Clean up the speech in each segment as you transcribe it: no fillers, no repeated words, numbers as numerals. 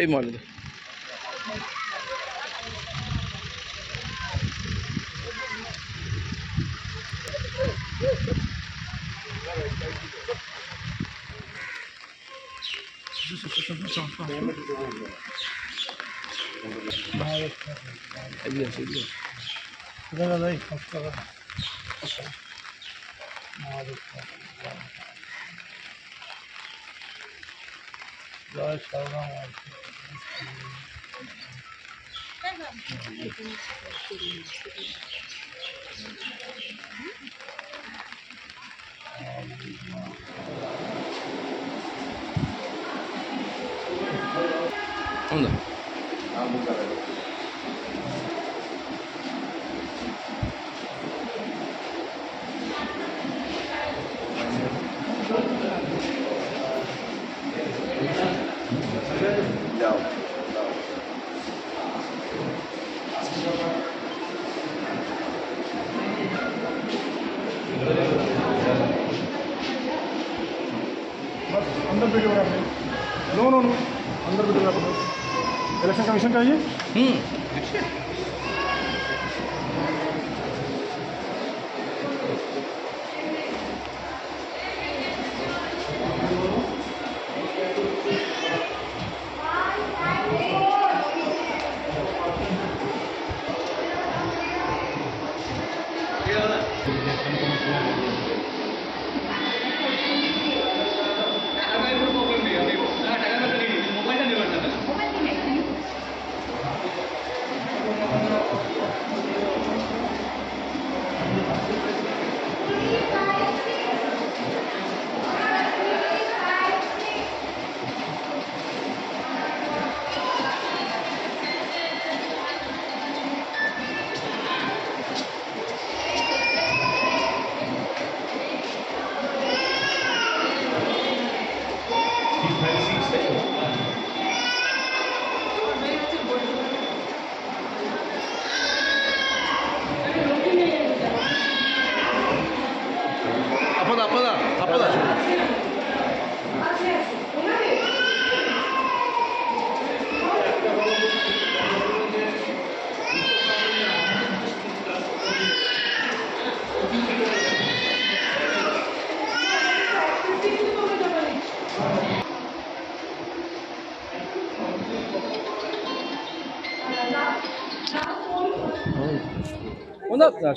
এই মডেল अंदर videography no no no अंदर वीडियोग्राफी इलेक्शन कमीशन चाहिए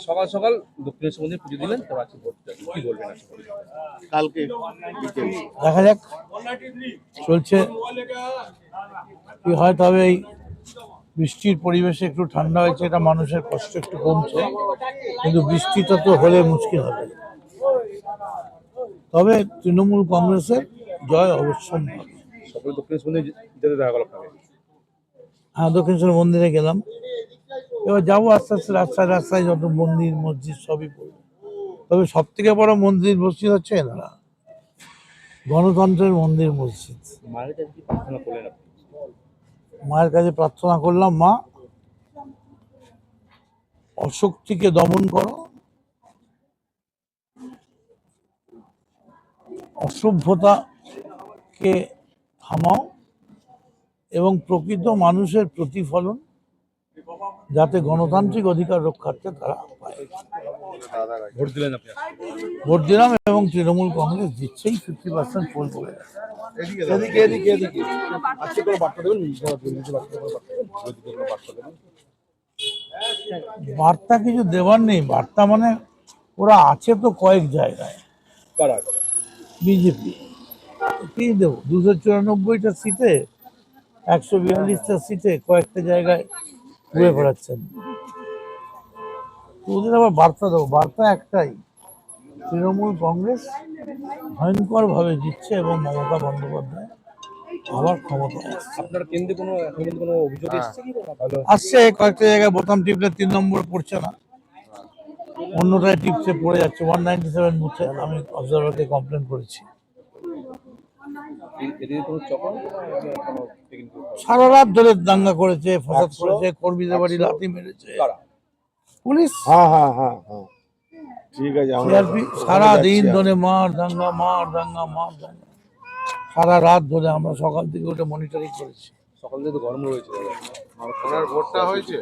সকাল সকাল দক্ষিণেশ্বর মন্দির পুজো দিলেন, তো আজকে কি বলবেন? কালকে দেখা যাক চলছে কি হয়। তবে এই বৃষ্টির পরিবেশে একটু ঠান্ডা হয়েছে, এটা মানুষের কষ্ট একটু কমছে, কিন্তু বৃষ্টিটা তো হলে মুশকিল হবে। তবে তৃণমূল কংগ্রেসের জয় অবশ্যই হবে। সকলে দক্ষিণেশ্বর মন্দির যেতে দেখা গেল আপনাকে? হ্যাঁ, দক্ষিণেশ্বর মন্দিরে গেলাম, এবার যাবো আস্তে আস্তে রাস্তায় রাস্তায় যত মন্দির মসজিদ সবই পড়বে। তবে সব থেকে বড় মন্দির মসজিদ হচ্ছে এনারা, গণতন্ত্রের মন্দির মসজিদ। মায়ের কাছে কি প্রার্থনা করলেন আপনি? মায়ের কাছে প্রার্থনা করলাম, মা অশক্তিকে দমন করো, অসভ্যতাকে থামাও এবং প্রকৃত মানুষের প্রতিফলন যাতে গণতান্ত্রিক অধিকার রক্ষার্থে তারা পায়। ভোট দিলেন আপনি? ভোট দিলাম এবং তৃণমূল কংগ্রেস জিতছেই, 50% পোল পড়ে গেছে। বার্তা কিছু দেওয়ার নেই, বার্তা মানে ওরা আছে তো কয়েক জায়গায়। বিজেপি কি দেবো, 294টা সিটে 142টা সিটে কয়েকটা জায়গায় ঘুরে বেড়াচ্ছেন। ওদের আবার বার্তা দেবো, বার্তা একটাই, তৃণমূল কংগ্রেস ভয়ঙ্কর ভাবে জিতছে এবং মমতা বন্দ্যোপাধ্যায় আবার ক্ষমতায় আসছে। আপনার কেন্দ্রে কোনো অভিযোগ এসেছে কি? আসছে, কয়েকটা জায়গায় বোতাম টিপলে 3 নম্বর পড়ছে না, অন্যটায় টিপসে পড়ে যাচ্ছে। 197 বুথে আমি অবজারভারকে কমপ্লেন করেছি। সারা রাত ধরে দাঙ্গা করেছে, ফসাদ করেছে, কর্মীদের বাড়ি লাথি মেরেছে পুলিশ। হ্যাঁ হ্যাঁ হ্যাঁ হ্যাঁ ঠিক আছে, সারা দিন ধরে মার দাঙ্গা মার দাঙ্গা মার দাঙ্গা। সারা রাত ধরে আমরা সকাল থেকে ওটা মনিটরিং করেছি। সকাল থেকে তো গরম রয়েছে ওনার ভোটটা হয়েছে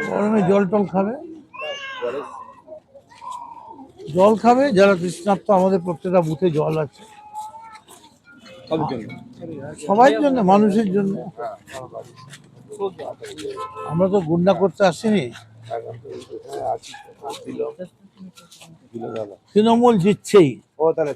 গরমে জল টল খাবে, জল খাবে যারা তৃষ্ণার্ত। আমাদের প্রত্যেকটা বুথে জল আছে, সবার জন্য সবার জন্য, মানুষের জন্য। আমরা তো গুন্ডা করতে আসিনি। তৃণমূল জিতছেই। ও তাহলে